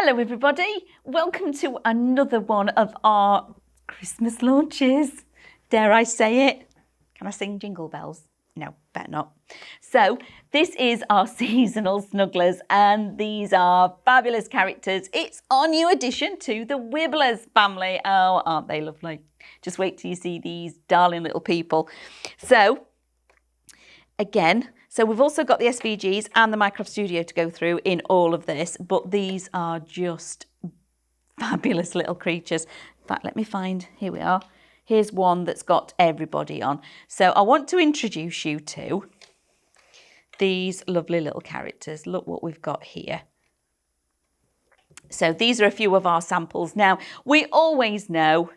Hello everybody, welcome to another one of our Christmas launches. Dare I say it? Can I sing Jingle Bells? No, better not. So this is our seasonal Snugglers and these are fabulous characters. It's our new addition to the Wibblers family. Oh, aren't they lovely? Just wait till you see these darling little people. So again, we've also got the SVGs and the Minecraft Studio to go through in all of this, but these are just fabulous little creatures. In fact, let me find, here we are. Here's one that's got everybody on. So I want to introduce you to these lovely little characters. Look what we've got here. So these are a few of our samples. Now, we always know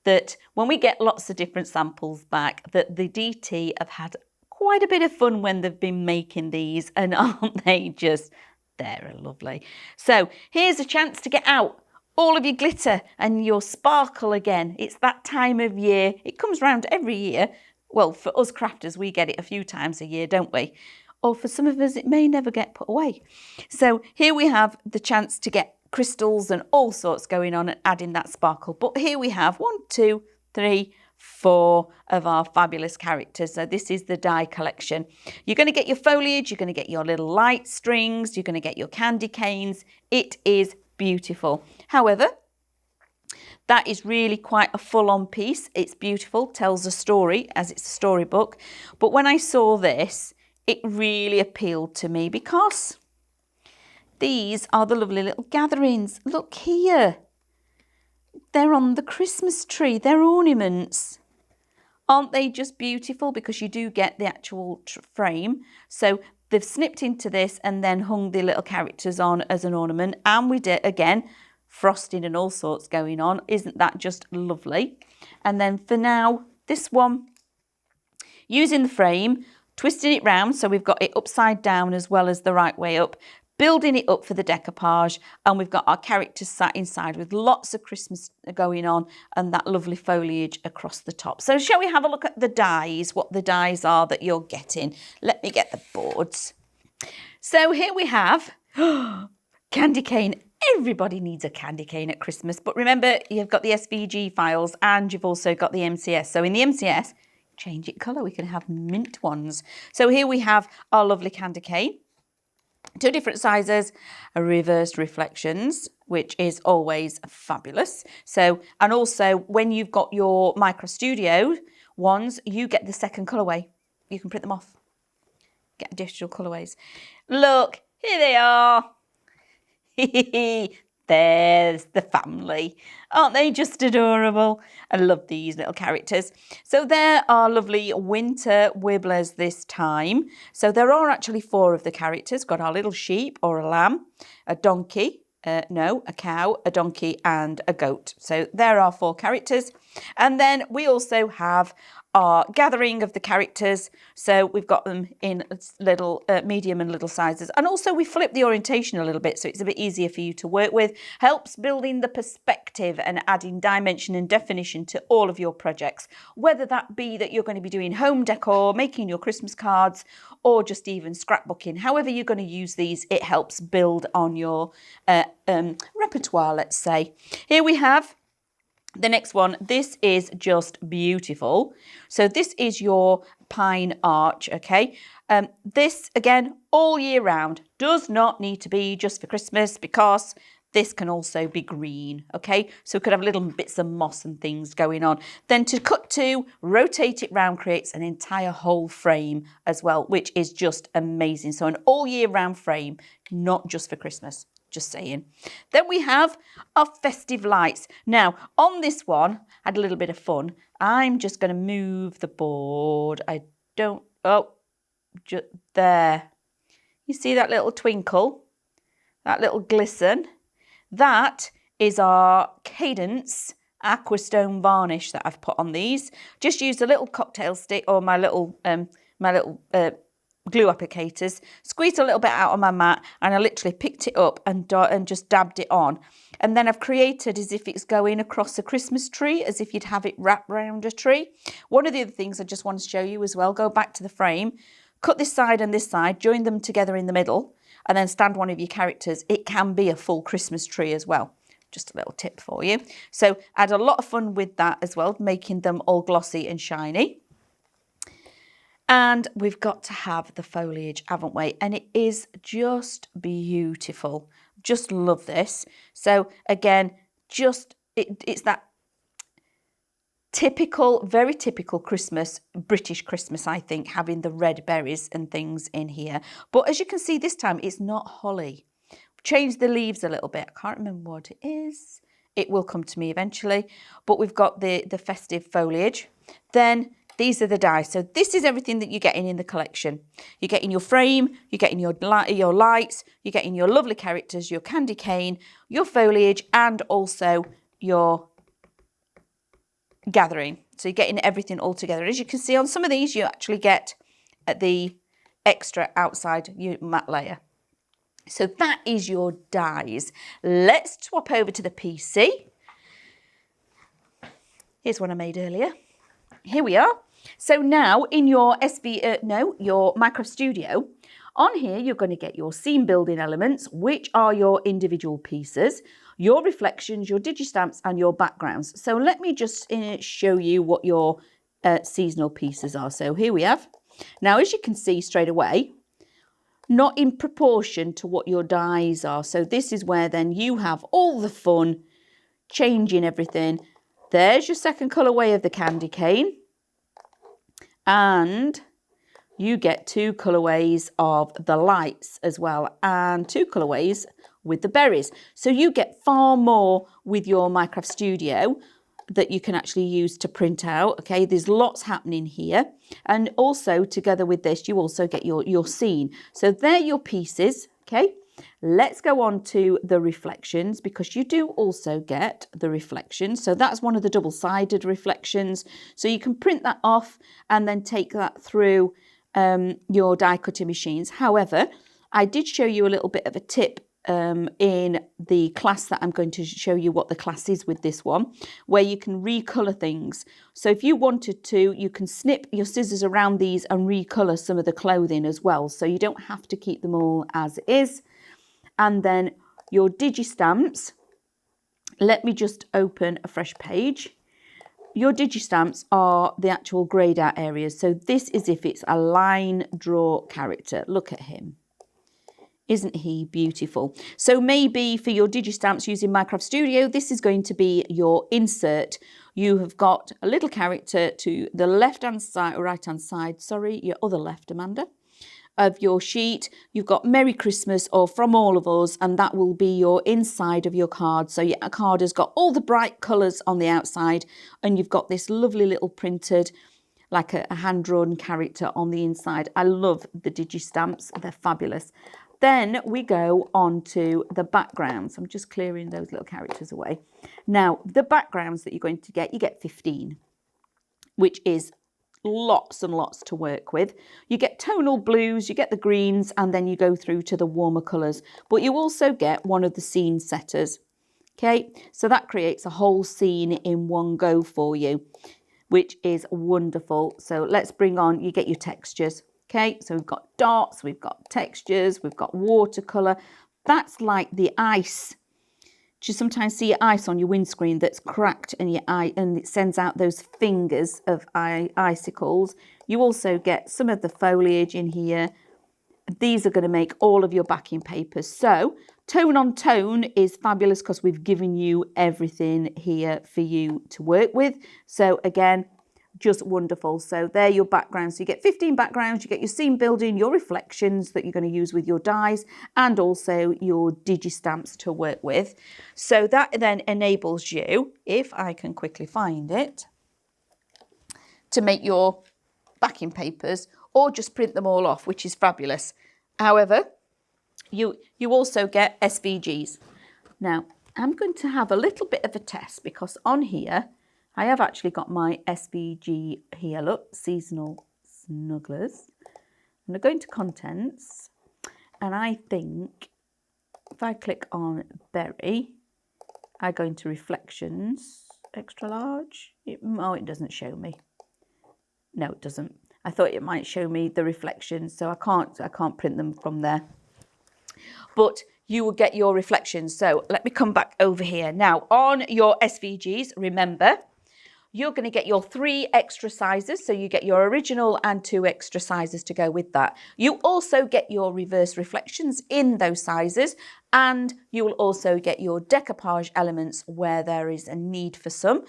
that when we get lots of different samples back, that the DT have had quite a bit of fun when they've been making these, and aren't they just, they're lovely. So here's a chance to get out all of your glitter and your sparkle again. It's that time of year. It comes round every year. Well, for us crafters, we get it a few times a year, don't we? Or for some of us, it may never get put away. So here we have the chance to get crystals and all sorts going on and adding that sparkle. But here we have 1, 2, 3, 4 of our fabulous characters. So this is the die collection. You're going to get your foliage, you're going to get your little light strings, you're going to get your candy canes. It is beautiful. However, that is really quite a full-on piece. It's beautiful, tells a story as it's a storybook. But when I saw this, it really appealed to me because these are the lovely little gatherings. Look here. They're on the Christmas tree. They're ornaments. Aren't they just beautiful? Because you do get the actual frame. So they've snipped into this and then hung the little characters on as an ornament. And we did, again, frosting and all sorts going on. Isn't that just lovely? And then for now, this one, using the frame, twisting it round. So we've got it upside down as well as the right way up. Building it up for the decoupage, and we've got our characters sat inside with lots of Christmas going on and that lovely foliage across the top. So shall we have a look at the dies, what the dies are that you're getting? Let me get the boards. So here we have candy cane. Everybody needs a candy cane at Christmas, but remember you've got the SVG files and you've also got the MCS. So in the MCS, change it colour, we can have mint ones. So here we have our lovely candy cane. 2 different sizes, reversed reflections, which is always fabulous. So, and also when you've got your Micro Studio ones, you get the second colourway. You can print them off. Get additional colourways. Look, here they are. There's the family. Aren't they just adorable? I love these little characters. So there are lovely winter Wibblers this time. So there are actually 4 of the characters. Got our little sheep or a lamb, a donkey, a cow, a donkey and a goat. So there are 4 characters. And then we also have our gathering of the characters. So we've got them in little medium and little sizes. And also we flip the orientation a little bit so it's a bit easier for you to work with. Helps building the perspective and adding dimension and definition to all of your projects. Whether that be that you're going to be doing home decor, making your Christmas cards, or just even scrapbooking. However you're going to use these, it helps build on your repertoire, let's say. Here we have the next one. This is just beautiful. So this is your pine arch, okay? This, again, all year round. Does not need to be just for Christmas because this can also be green, okay? So we could have little bits of moss and things going on. Then to cut to, rotate it round creates an entire whole frame as well, which is just amazing. So an all year round frame, not just for Christmas. Just saying. Then we have our festive lights. Now, on this one, I had a little bit of fun. I'm just going to move the board. Just there. You see that little twinkle? That little glisten? That is our Cadence Aquastone varnish that I've put on these. Just used a little cocktail stick or my little glue applicators, squeezed a little bit out on my mat, and I literally picked it up and just dabbed it on. And then I've created as if it's going across a Christmas tree, as if you'd have it wrapped around a tree. One of the other things I just want to show you as well, go back to the frame, cut this side and this side, join them together in the middle, and then stand one of your characters, it can be a full Christmas tree as well. Just a little tip for you. So I had a lot of fun with that as well, making them all glossy and shiny. And we've got to have the foliage, haven't we? And it is just beautiful. Just love this. So again, just it's that typical, very typical Christmas, British Christmas, I think, having the red berries and things in here. But as you can see this time, it's not holly. Changed the leaves a little bit. I can't remember what it is. It will come to me eventually. But we've got the festive foliage. Then these are the dies. So this is everything that you're getting in the collection. You're getting your frame, you're getting your lights, you're getting your lovely characters, your candy cane, your foliage, and also your gathering. So you're getting everything all together. As you can see on some of these, you actually get the extra outside your matte layer. So that is your dies. Let's swap over to the PC. Here's one I made earlier. Here we are. So now in your your Minecraft Studio, on here you're going to get your scene building elements, which are your individual pieces, your reflections, your digistamps, and your backgrounds. So let me just show you what your seasonal pieces are. So here we have. Now, as you can see straight away, not in proportion to what your dies are. So this is where then you have all the fun, changing everything. There's your second colourway of the candy cane. And you get 2 colourways of the lights as well, and 2 colourways with the berries. So you get far more with your Minecraft Studio that you can actually use to print out. Okay, there's lots happening here. And also together with this, you also get your scene. So they're your pieces. Okay, let's go on to the reflections, because you do also get the reflections. So that's one of the double-sided reflections. So you can print that off and then take that through your die cutting machines. However, I did show you a little bit of a tip in the class that I'm going to show you what the class is with this one, where you can recolor things. So if you wanted to, you can snip your scissors around these and recolor some of the clothing as well. So you don't have to keep them all as is. And then your digistamps, let me just open a fresh page. Your digistamps are the actual greyed out areas. So this is if it's a line draw character. Look at him. Isn't he beautiful? So maybe for your digistamps using Minecraft Studio, this is going to be your insert. You have got a little character to the left-hand side, or right-hand side, sorry, your other left, Amanda, of your sheet. You've got Merry Christmas or From All of Us, and that will be your inside of your card. So your card has got all the bright colours on the outside, and you've got this lovely little printed, like a hand-drawn character on the inside. I love the digistamps. They're fabulous. Then we go on to the backgrounds. I'm just clearing those little characters away. Now, the backgrounds that you're going to get, you get 15, which is lots and lots to work with. You get tonal blues, you get the greens, and then you go through to the warmer colours. But you also get one of the scene setters. Okay, so that creates a whole scene in one go for you, which is wonderful. So let's bring on, you get your textures. Okay, so we've got dots, we've got textures, we've got watercolour. That's like the ice. Do you sometimes see your ice on your windscreen that's cracked and your eye, and it sends out those fingers of icicles? You also get some of the foliage in here. These are going to make all of your backing papers. So tone on tone is fabulous because we've given you everything here for you to work with. So again, just wonderful. So they're your backgrounds. So you get 15 backgrounds, you get your scene building, your reflections that you're going to use with your dies, and also your digistamps to work with. So that then enables you, if I can quickly find it, to make your backing papers or just print them all off, which is fabulous. However, you also get SVGs. Now, I'm going to have a little bit of a test, because on here, I have actually got my SVG here, look, seasonal snugglers. I'm going to go into contents, and I think if I click on berry, I go into reflections, extra large. Oh, it doesn't show me. No, it doesn't. I thought it might show me the reflections, so I can't print them from there. but you will get your reflections. So let me come back over here. Now on your SVGs, remember, you're going to get your 3 extra sizes. So you get your original and 2 extra sizes to go with that. You also get your reverse reflections in those sizes, and you will also get your decoupage elements where there is a need for some.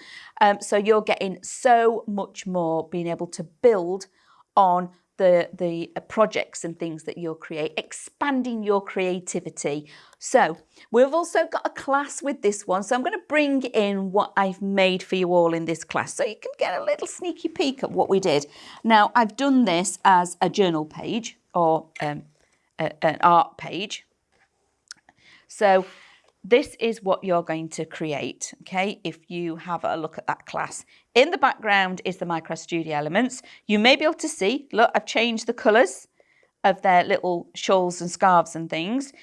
So you're getting so much more being able to build on the projects and things that you'll create, expanding your creativity. So we've also got a class with this one. So I'm going to bring in what I've made for you all in this class so you can get a little sneaky peek at what we did. Now I've done this as a journal page or an art page. So this is what you're going to create, okay, if you have a look at that class. In the background is the Micro Studio elements. You may be able to see, look, I've changed the colours of their little shawls and scarves and things.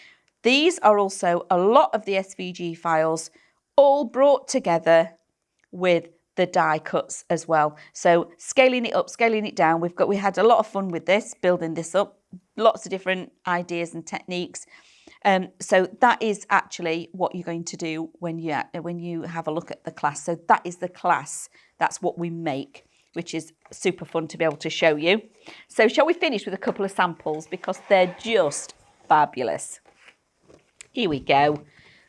These are also a lot of the SVG files all brought together with the die cuts as well. So scaling it up, scaling it down. We had a lot of fun with this, building this up, lots of different ideas and techniques. So that is actually what you're going to do when you have a look at the class. So that is the class. That's what we make, which is super fun to be able to show you. So shall we finish with a couple of samples because they're just fabulous. Here we go.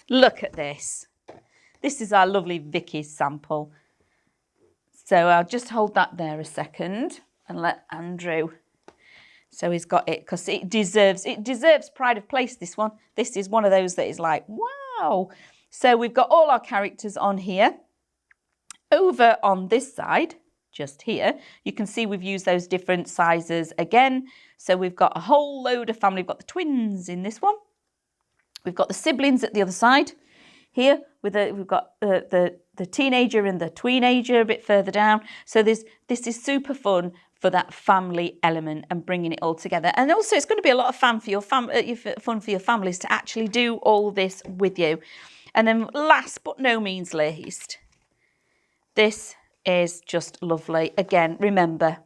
Look at this. This is our lovely Vicky's sample. So I'll just hold that there a second and let Andrew. So he's got it because it deserves pride of place, this one. This is one of those that is like, wow. So we've got all our characters on here. Over on this side, just here, you can see we've used those different sizes again. So we've got a whole load of family. We've got the twins in this one. We've got the siblings at the other side. Here, we've got the teenager and the tweenager a bit further down. So this is super fun for that family element and bringing it all together. And also it's going to be a lot of fun for your families to actually do all this with you. And then last but no means least, this is just lovely. Again, remember,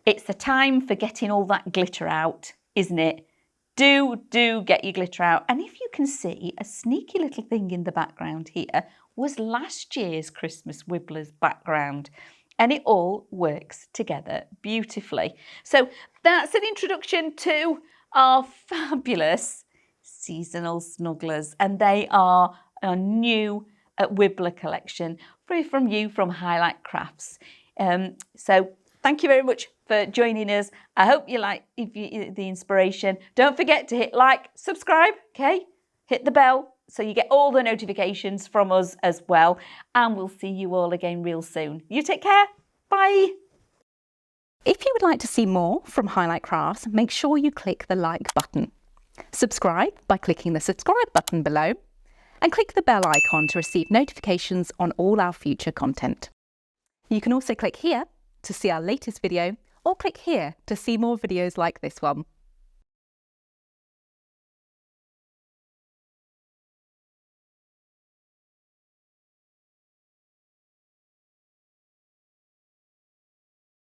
it's the time for getting all that glitter out, isn't it? Do get your glitter out. And if you can see, a sneaky little thing in the background here was last year's Christmas Wibblers background. And it all works together beautifully. So that's an introduction to our fabulous seasonal snugglers. And they are a new Wibbler collection from Highlight Crafts. So thank you very much for joining us. I hope you like the inspiration. Don't forget to hit like, subscribe, okay? Hit the bell so you get all the notifications from us as well. And we'll see you all again real soon. You take care. Bye. If you would like to see more from Highlight Crafts, make sure you click the like button. Subscribe by clicking the subscribe button below and click the bell icon to receive notifications on all our future content. You can also click here to see our latest video or click here to see more videos like this one.